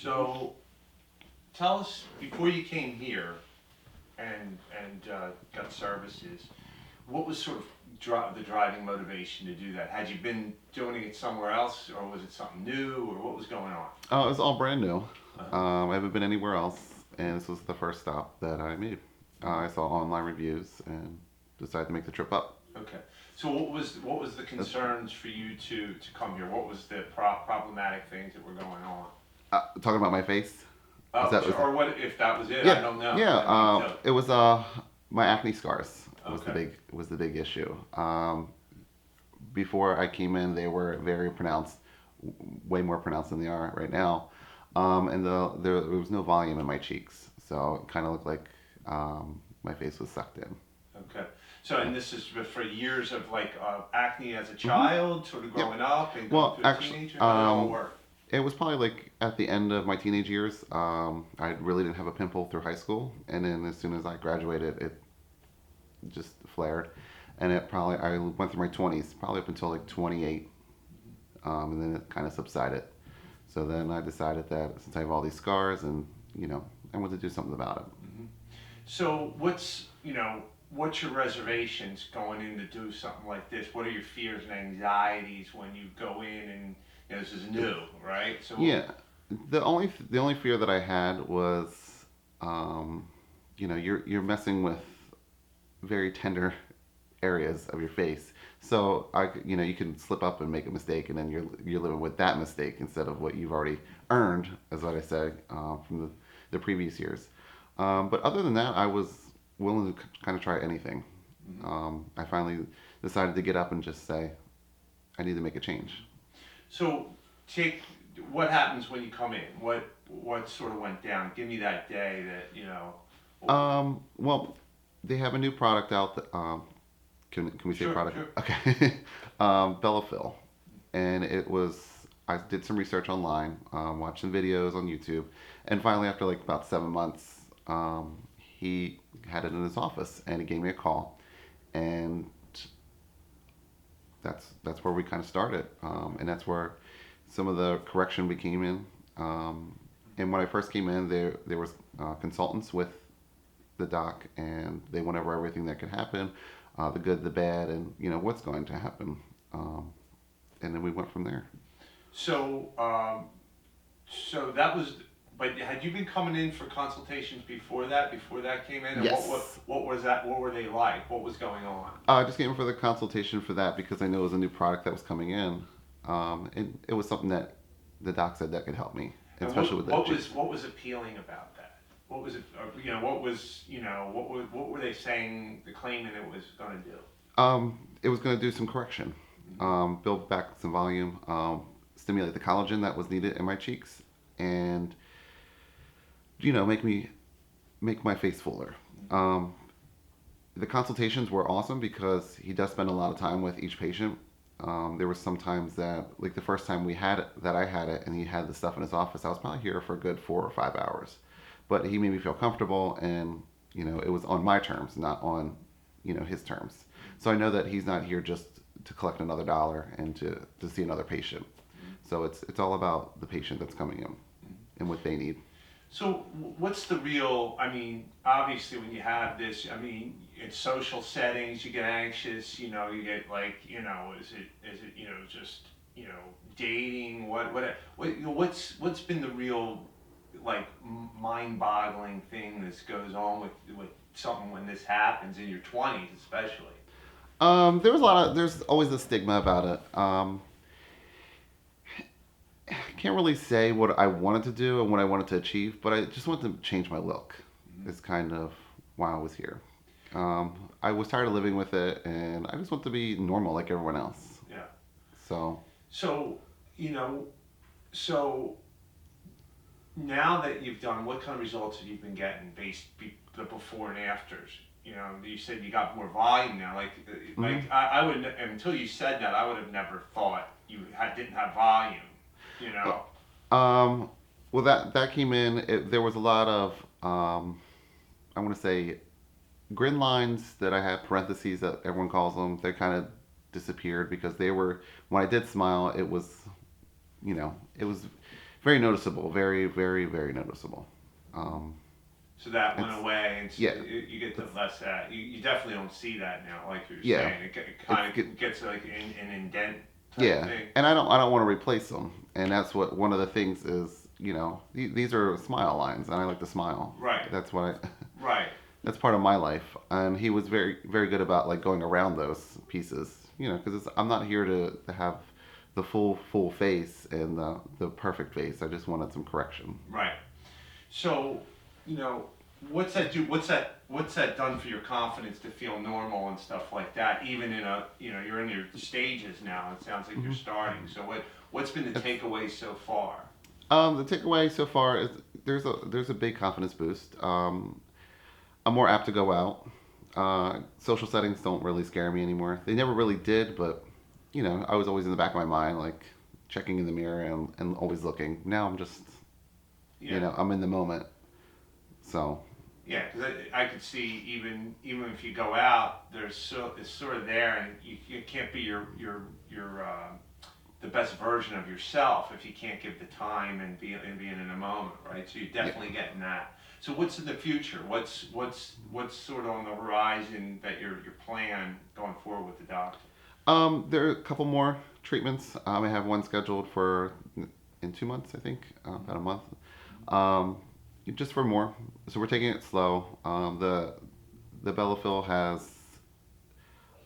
So tell us, before you came here and got services, what was sort of the driving motivation to do that? Had you been doing it somewhere else, or was it something new, or what was going on? Oh, it was all brand new. Uh-huh. I haven't been anywhere else, and this was the first stop that I made. I saw online reviews and decided to make the trip up. Okay. So what was the That's, concerns for you to come here? What was the problematic things that were going on? talking about my face. Is Oh, that so, was or what if that was it? I Yeah, don't know. yeah. I mean, so, It was my acne scars okay. was the big issue. Before I came in, they were very pronounced, way more pronounced than they are right now. And there was no volume in my cheeks, so it kind of looked like my face was sucked in. Okay. So, and this is for years of like acne as a Hmm. child, sort of Yep. growing up and going Well, through a actually, teenager. How did it all work? it was probably like at the end of my teenage years. I really didn't have a pimple through high school, and then as soon as I graduated, it just flared. And I went through my 20s, probably up until like 28, and then it kind of subsided. So then I decided that since I have all these scars, and you know, I wanted to do something about it. Hmm. So, what's your reservations going in to do something like this? What are your fears and anxieties when you go in and this is new, right? So, Yeah, the only fear that I had was, um, you're messing with very tender areas of your face. So you can slip up and make a mistake, and then you're living with that mistake instead of what you've already earned, is what I say, from the previous years. But other than that, I was willing to kind of try anything. mhm. I finally decided to get up and just say, I need to make a change. So take what happens when you come in. What sort of went down? Give me that day that Well, they have a new product out. Can we say Sure, product? sure. Okay. Belafil, and it was. I did some research online, watched some videos on YouTube, and finally, after like about 7 months, he had it in his office, and he gave me a call, and that's where we kind of started, and that's where some of the correction became in. And when I first came in, there was consultants with the doc, and they went over everything that could happen, the good, the bad, and what's going to happen. Um, and then we went from there. So so that was. But had you been coming in for consultations before that? Before that came in, and Yes. what was that? What were they like? What was going on? I just came for the consultation for that because I knew it was a new product that was coming in. And it was something that the doc said that could help me, And especially with the cheeks. what was appealing about that? What was it? What was what were they saying? The claiming it was going to do? It was going to do some correction, build back some volume, stimulate the collagen that was needed in my cheeks, and make my face fuller. Um, the consultations were awesome because he does spend a lot of time with each patient. There were some times that, like the first time I had it, and he had the stuff in his office, I was probably here for a good 4 or 5 hours. But he made me feel comfortable, and it was on my terms, not on his terms. So I know that he's not here just to collect another dollar and to see another patient. So it's all about the patient that's coming in and what they need. So what's the real? I mean, obviously, when you have this, I mean, in social settings, you get anxious. You get like, is it just dating? What's been the real like mind-boggling thing that goes on with something when this happens in your 20s, especially? There's always a stigma about it. I can't really say what I wanted to do and what I wanted to achieve, but I just wanted to change my look. Hmm. It's kind of why I was here. I was tired of living with it, and I just want to be normal like everyone else. Yeah. So, So you know, so now that you've done, what kind of results have you been getting the before and afters? You said you got more volume now. mhm. I would until you said that, I would have never thought didn't have volume. You know. Um, well, that came in. There was a lot of I want to say grin lines that I had parentheses that everyone calls them. They kind of disappeared because they were when I did smile. It was very noticeable, very, very, very noticeable. Um, So that went it's away, and yeah, you get the it's less of that. You definitely don't see that now, like you're yeah, saying. It it's kind good. of gets like an indent type Yeah, thing. and I don't want to replace them, and that's what one of the things is. You know, these are smile lines, and I like to smile. Right, That's what I. right, That's part of my life, and he was very, very good about like going around those pieces. You know, because I'm not here to have the full face and the perfect face. I just wanted some correction. right. So, you know, what's that do? What's that done for your confidence to feel normal and stuff like that? Even in a, you're in your stages now. It sounds like you're Hmm. starting. So what's been the takeaway so far? The takeaway so far is there's a big confidence boost. I'm more apt to go out. Social settings don't really scare me anymore. They never really did, but you know, I was always in the back of my mind, like checking in the mirror and always looking. Now I'm just, you Yeah, know, I'm in the moment. So, yeah. Because I could see even if you go out, it's sort of there, and you can't be your the best version of yourself if you can't give the time and being in a moment, right? So you're yeah. definitely getting that. So what's in the future? What's sort of on the horizon that your plan going forward with the doctor? There are a couple more treatments. I have one scheduled for in 2 months, I think, about a month. Um, just for more. So we're taking it slow. The Bellaphil has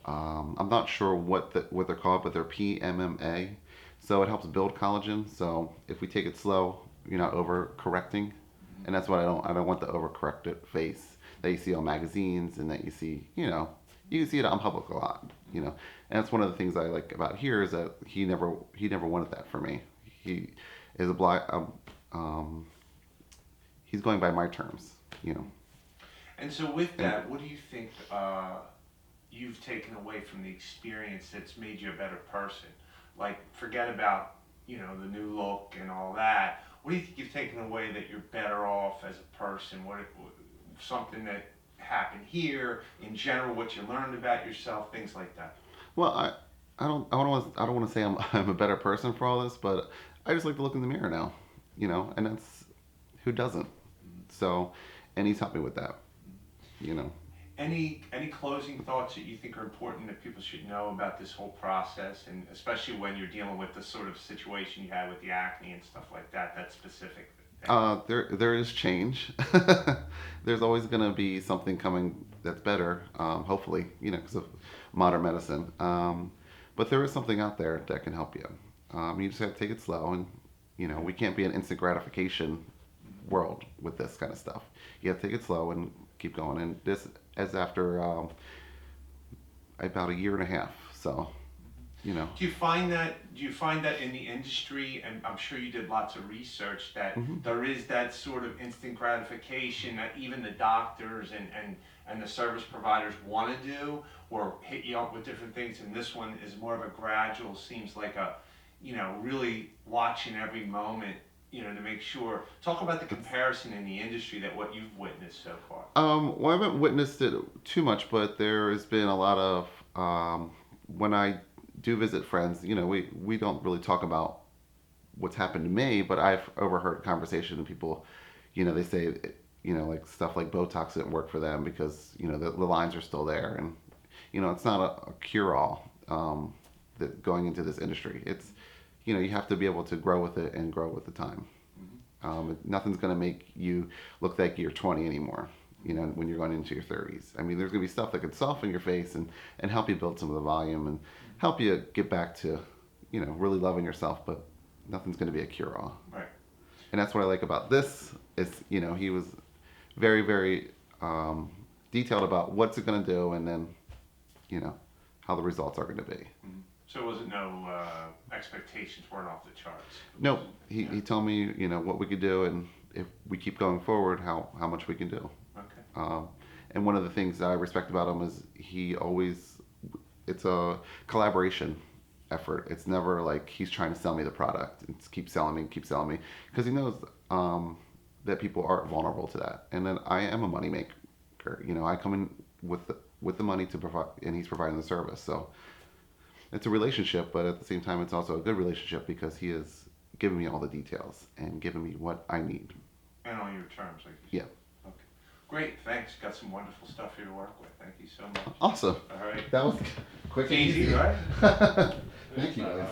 I'm not sure what they're called, but they're PMMA. So it helps build collagen. So if we take it slow, you're not over correcting, and that's what I don't want the overcorrected face that you see on magazines and that you see, you can see it on public a lot, and that's one of the things I like about here is that he never wanted that for me. He is a black he's going by my terms, you know, And so with and that, what do you think you've taken away from the experience that's made you a better person? Like, forget about, the new look and all that. What do you think you've taken away that you're better off as a person? Something that happened here, in general, what you learned about yourself, things like that. well, I don't want to say I'm a better person for all this, but I just like to look in the mirror now, and that's who doesn't. So, and he's helped me with that, you know. Any closing thoughts that you think are important that people should know about this whole process, and especially when you're dealing with the sort of situation you had with the acne and stuff like that, that specific thing? There is change. There's always going to be something coming that's better, hopefully, because of modern medicine. But there is something out there that can help you. You just have to take it slow, and we can't be an instant gratification world with this kind of stuff. You have to take it slow and keep going. And this is after about a year and a half. So, you know. Do you find that in the industry, and I'm sure you did lots of research, that Hmm. there is that sort of instant gratification that even the doctors and the service providers want to do, or hit you up with different things, and this one is more of a gradual, seems like really watching every moment, to make sure. Talk about the comparison in the industry that what you've witnessed so far. Well, I haven't witnessed it too much, but there has been a lot of when I do visit friends. We don't really talk about what's happened to me, but I've overheard conversation and people, they say, like stuff like Botox didn't work for them because the lines are still there, and it's not a cure all. That going into this industry, it's you have to be able to grow with it and grow with the time. Nothing's going to make you look like you're 20 anymore. When you're going into your 30s. I mean, there's going to be stuff that could soften your face and help you build some of the volume and help you get back to, really loving yourself. But nothing's going to be a cure-all. Right. And that's what I like about this. Is he was very, very detailed about what's it going to do, and then, how the results are going to be. So was it no expectations weren't off the charts? It Nope. wasn't. He, Yeah. he told me, what we could do, and if we keep going forward, how much we can do. Okay. Um, and one of the things that I respect about him is it's a collaboration effort. It's never like he's trying to sell me the product. It's keep selling me, because he knows that people are vulnerable to that. And then I am a money maker. I come in with the money to provide, and he's providing the service. So it's a relationship, but at the same time, it's also a good relationship because he is giving me all the details and giving me what I need. And on your terms, like you Yeah. said. Okay. Great, thanks. Got some wonderful stuff here to work with. Thank you so much. Awesome. All right. That was quick and Easy, easy. right? Thank you guys.